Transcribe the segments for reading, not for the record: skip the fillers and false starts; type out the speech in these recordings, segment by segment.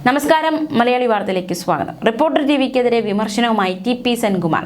നമസ്കാരം, മലയാളി വാർത്തയിലേക്ക് സ്വാഗതം. റിപ്പോർട്ടർ ടിവിക്കെതിരെ വിമർശനവുമായി ടി.പി. സെൻകുമാർ.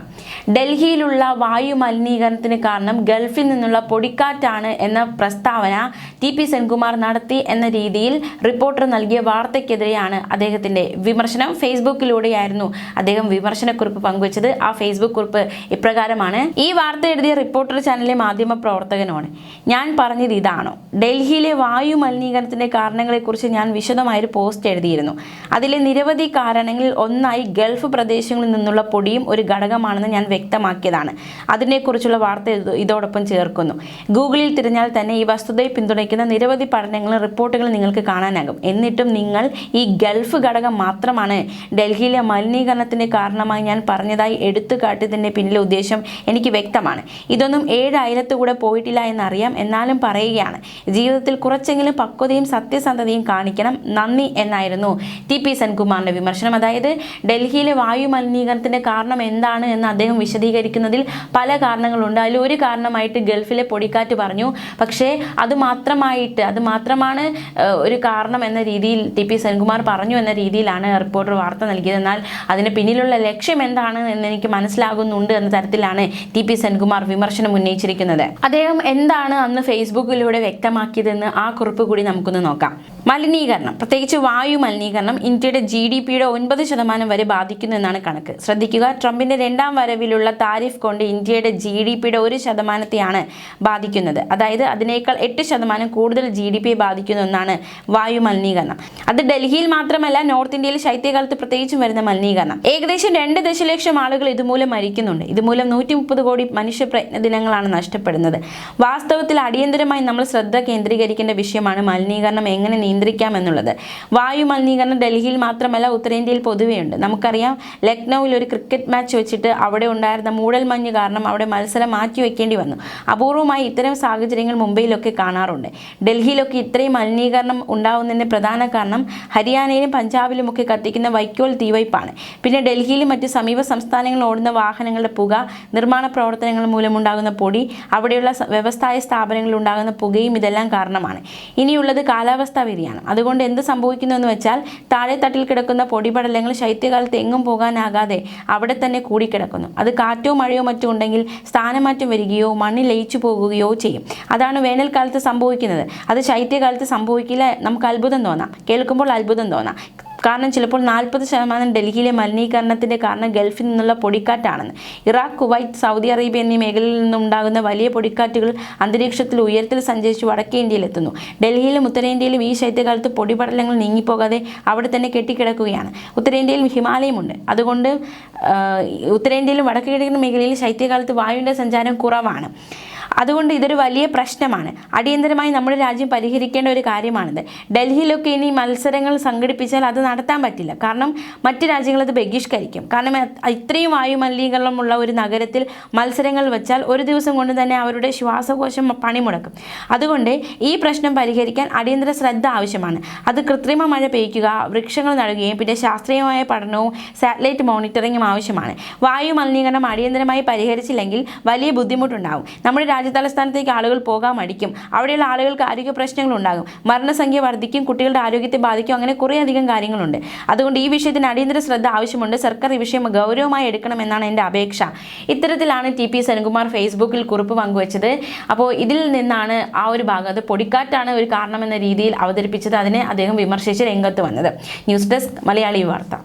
ഡൽഹിയിലുള്ള വായു മലിനീകരണത്തിന് കാരണം ഗൾഫിൽ നിന്നുള്ള പൊടിക്കാറ്റാണ് എന്ന പ്രസ്താവന ടി.പി. സെൻകുമാർ നടത്തി എന്ന രീതിയിൽ റിപ്പോർട്ടർ നൽകിയ വാർത്തയ്ക്കെതിരെയാണ് അദ്ദേഹത്തിന്റെ വിമർശനം. ഫേസ്ബുക്കിലൂടെയായിരുന്നു അദ്ദേഹം വിമർശനക്കുറിപ്പ് പങ്കുവച്ചത്. ആ ഫേസ്ബുക്ക് കുറിപ്പ് ഇപ്രകാരമാണ്: ഈ വാർത്ത എഴുതിയ റിപ്പോർട്ടർ ചാനലിലെ മാധ്യമ പ്രവർത്തകനാണ് ഞാൻ. പറഞ്ഞത് ഇതാണോ? ഡൽഹിയിലെ വായു മലിനീകരണത്തിന്റെ കാരണങ്ങളെക്കുറിച്ച് ഞാൻ വിശദമായൊരു പോസ്റ്റ് എഴുതിയിരുന്നു. അതിലെ നിരവധി കാരണങ്ങളിൽ ഒന്നായി ഗൾഫ് പ്രദേശങ്ങളിൽ നിന്നുള്ള പൊടിയും ഒരു ഘടകമാണെന്ന് ഞാൻ വ്യക്തമാക്കിയതാണ്. അതിനെക്കുറിച്ചുള്ള വാർത്ത ഇതോടൊപ്പം ചേർക്കുന്നു. ഗൂഗിളിൽ തിരഞ്ഞാൽ തന്നെ ഈ വസ്തുതയെ പിന്തുണയ്ക്കുന്ന നിരവധി പഠനങ്ങളും റിപ്പോർട്ടുകളും നിങ്ങൾക്ക് കാണാനാകും. എന്നിട്ടും നിങ്ങൾ ഈ ഗൾഫ് ഘടകം മാത്രമാണ് ഡൽഹിയിലെ മലിനീകരണത്തിന് കാരണമായി ഞാൻ പറഞ്ഞതായി എടുത്തു കാട്ടിയതിൻ്റെ പിന്നിലെ ഉദ്ദേശം എനിക്ക് വ്യക്തമാണ്. ഇതൊന്നും 7 അയലത്തുകൂടെ പോയിട്ടില്ല എന്നറിയാം. എന്നാലും പറയുകയാണ്, ജീവിതത്തിൽ കുറച്ചെങ്കിലും പക്വതയും സത്യസന്ധതയും കാണിക്കണം. നന്ദി എന്നായിരുന്നു ടി.പി. സെൻകുമാറിന്റെ വിമർശനം. അതായത് ഡൽഹിയിലെ വായു മലിനീകരണത്തിന്റെ കാരണം എന്താണ് എന്ന് അദ്ദേഹം വിശദീകരിക്കുന്നതിൽ പല കാരണങ്ങളുണ്ട്. അതിൽ ഒരു കാരണമായിട്ട് ഗൾഫിലെ പൊടിക്കാറ്റ് പറഞ്ഞു. പക്ഷേ അത് മാത്രമാണ് ഒരു കാരണം എന്ന രീതിയിൽ ടി.പി. സെൻകുമാർ പറഞ്ഞു എന്ന രീതിയിലാണ് റിപ്പോർട്ടർ വാർത്ത നൽകിയത്. എന്നാൽ അതിന് പിന്നിലുള്ള ലക്ഷ്യം എന്താണ് എന്ന് എനിക്ക് മനസ്സിലാകുന്നുണ്ട് എന്ന തരത്തിലാണ് ടി.പി. സെൻകുമാർ വിമർശനം ഉന്നയിച്ചിരിക്കുന്നത്. അദ്ദേഹം എന്താണ് അന്ന് ഫേസ്ബുക്കിലൂടെ വ്യക്തമാക്കിയതെന്ന് ആ കുറിപ്പ് കൂടി നമുക്കൊന്ന് നോക്കാം. മലിനീകരണം, പ്രത്യേകിച്ച് വായു മലിനീകരണം ഇന്ത്യയുടെ GDPയുടെ 9% വരെ ബാധിക്കുന്നു എന്നാണ് കണക്ക്. ശ്രദ്ധിക്കുക, ട്രംപിന്റെ 2ാം വരവിലുള്ള താരിഫ് കൊണ്ട് ഇന്ത്യയുടെ GDPയുടെ 1%യാണ് ബാധിക്കുന്നത്. അതായത് അതിനേക്കാൾ 8% കൂടുതൽ GDP ബാധിക്കുന്ന ഒന്നാണ് വായു മലിനീകരണം. അത് ഡൽഹിയിൽ മാത്രമല്ല, നോർത്ത് ഇന്ത്യയിൽ ശൈത്യകാലത്ത് പ്രത്യേകിച്ചും വരുന്ന മലിനീകരണം. ഏകദേശം 2 ദശലക്ഷം ആളുകൾ ഇതുമൂലം മരിക്കുന്നുണ്ട്. ഇതുമൂലം 130 കോടി മനുഷ്യ പ്രയത്നദിനങ്ങളാണ് നഷ്ടപ്പെടുന്നത്. വാസ്തവത്തിൽ അടിയന്തരമായി നമ്മൾ ശ്രദ്ധ കേന്ദ്രീകരിക്കേണ്ട വിഷയമാണ് മലിനീകരണം എങ്ങനെ നിയന്ത്രിക്കാമെന്നുള്ളത്. വായു മലിനീകരണം ഡൽഹിയിൽ മാത്രമല്ല, ഉത്തരേന്ത്യയിൽ പൊതുവെയുണ്ട്. നമുക്കറിയാം, ലക്നൌവിൽ ഒരു ക്രിക്കറ്റ് മാച്ച് വെച്ചിട്ട് അവിടെ ഉണ്ടായിരുന്ന മൂടൽമഞ്ഞ് കാരണം അവിടെ മത്സരം മാറ്റിവെക്കേണ്ടി വന്നു. അപൂർവമായി ഇത്തരം സാഹചര്യങ്ങൾ മുംബൈയിലൊക്കെ കാണാറുണ്ട്. ഡൽഹിയിലൊക്കെ ഇത്രയും മലിനീകരണം ഉണ്ടാവുന്നതിൻ്റെ പ്രധാന കാരണം ഹരിയാനയിലും പഞ്ചാബിലുമൊക്കെ കത്തിക്കുന്ന വൈക്കോൽ തീവയ്പ്പാണ്. പിന്നെ ഡൽഹിയിലും മറ്റ് സമീപ സംസ്ഥാനങ്ങളിൽ ഓടുന്ന വാഹനങ്ങളുടെ പുക, നിർമ്മാണ പ്രവർത്തനങ്ങൾ മൂലമുണ്ടാകുന്ന പൊടി, അവിടെയുള്ള വ്യവസായ സ്ഥാപനങ്ങളിൽ ഉണ്ടാകുന്ന പുകയും ഇതെല്ലാം കാരണമാണ്. ഇനിയുള്ളത് കാലാവസ്ഥാ വ്യതിയാനം. അതുകൊണ്ട് എന്ത് സംഭവിക്കുന്നു എന്ന് വെച്ചാൽ, താഴെ തട്ടിൽ കിടക്കുന്ന പൊടിപടലങ്ങൾ ശൈത്യകാലത്ത് എങ്ങും പോകാനാകാതെ അവിടെ തന്നെ കൂടിക്കിടക്കുന്നു. അത് കാറ്റോ മഴയോ മറ്റോ ഉണ്ടെങ്കിൽ സ്ഥാനമാറ്റം വരികയോ മണ്ണിൽ ലയിച്ചു പോകുകയോ ചെയ്യും. അതാണ് വേനൽക്കാലത്ത് സംഭവിക്കുന്നത്. അത് ശൈത്യകാലത്ത് സംഭവിക്കില്ല. നമുക്ക് അത്ഭുതം തോന്നാം, കേൾക്കുമ്പോൾ അത്ഭുതം തോന്നാം. കാരണം ചിലപ്പോൾ 40% ഡൽഹിയിലെ മലിനീകരണത്തിൻ്റെ കാരണം ഗൾഫിൽ നിന്നുള്ള പൊടിക്കാറ്റാണെന്ന്. ഇറാഖ്, കുവൈറ്റ്, സൗദി അറേബ്യ എന്നീ മേഖലയിൽ നിന്നുണ്ടാകുന്ന വലിയ പൊടിക്കാറ്റുകൾ അന്തരീക്ഷത്തിൽ ഉയരത്തിൽ സഞ്ചരിച്ച് വടക്കേ ഇന്ത്യയിലെത്തുന്നു. ഡൽഹിയിലും ഉത്തരേന്ത്യയിലും ഈ ശൈത്യകാലത്ത് പൊടിപടലങ്ങൾ നീങ്ങിപ്പോകാതെ അവിടെ തന്നെ കെട്ടിക്കിടക്കുകയാണ്. ഉത്തരേന്ത്യയിൽ ഹിമാലയമുണ്ട്. അതുകൊണ്ട് ഉത്തരേന്ത്യയിലും വടക്കേ കിഴക്കൻ മേഖലയിൽ ശൈത്യകാലത്ത് വായുവിൻ്റെ സഞ്ചാരം കുറവാണ്. അതുകൊണ്ട് ഇതൊരു വലിയ പ്രശ്നമാണ്. അടിയന്തരമായി നമ്മുടെ രാജ്യം പരിഹരിക്കേണ്ട ഒരു കാര്യമാണിത്. ഡൽഹിയിലൊക്കെ ഇനി മത്സരങ്ങൾ സംഘടിപ്പിച്ചാൽ അത് നടത്താൻ പറ്റില്ല. കാരണം മറ്റ് രാജ്യങ്ങൾ അത് ബഹിഷ്കരിക്കും. കാരണം ഇത്രയും വായു മലിനീകരണമുള്ള ഒരു നഗരത്തിൽ മത്സരങ്ങൾ വെച്ചാൽ ഒരു ദിവസം കൊണ്ട് തന്നെ അവരുടെ ശ്വാസകോശം പണിമുടക്കും. അതുകൊണ്ട് ഈ പ്രശ്നം പരിഹരിക്കാൻ അടിയന്തര ശ്രദ്ധ ആവശ്യമാണ്. അത് കൃത്രിമ മഴ പെയ്യ്ക്കുക, വൃക്ഷങ്ങൾ നടുകയും പിന്നെ ശാസ്ത്രീയമായ പഠനവും സാറ്റലൈറ്റ് മോണിറ്ററിങ്ങും ആവശ്യമാണ്. വായു മലിനീകരണം അടിയന്തരമായി പരിഹരിച്ചില്ലെങ്കിൽ വലിയ ബുദ്ധിമുട്ടുണ്ടാകും. നമ്മുടെ രാജ്യതലസ്ഥാനത്തേക്ക് ആളുകൾ പോകാൻ മടിക്കും. അവിടെയുള്ള ആളുകൾക്ക് ആരോഗ്യ പ്രശ്നങ്ങൾ ഉണ്ടാകും, മരണസംഖ്യ വർദ്ധിക്കും, കുട്ടികളുടെ ആരോഗ്യത്തെ ബാധിക്കും. അങ്ങനെ കുറേയധികം കാര്യങ്ങളുണ്ട്. അതുകൊണ്ട് ഈ വിഷയത്തിന് അടിയന്തര ശ്രദ്ധ ആവശ്യമുണ്ട്. സർക്കാർ ഈ വിഷയം ഗൗരവമായി എടുക്കണമെന്നാണ് എൻ്റെ അപേക്ഷ. ഇത്തരത്തിലാണ് ടി.പി. സെൻകുമാർ ഫേസ്ബുക്കിൽ കുറിപ്പ് പങ്കുവച്ചത്. അപ്പോൾ ഇതിൽ നിന്നാണ് ആ ഒരു ഭാഗം, അത് പൊടിക്കാറ്റാണ് ഒരു കാരണമെന്ന രീതിയിൽ അവതരിപ്പിച്ചത്. അതിനെ അദ്ദേഹം വിമർശിച്ച് രംഗത്ത് വന്നത്. ന്യൂസ് ഡെസ്ക്, മലയാളി വാർത്ത.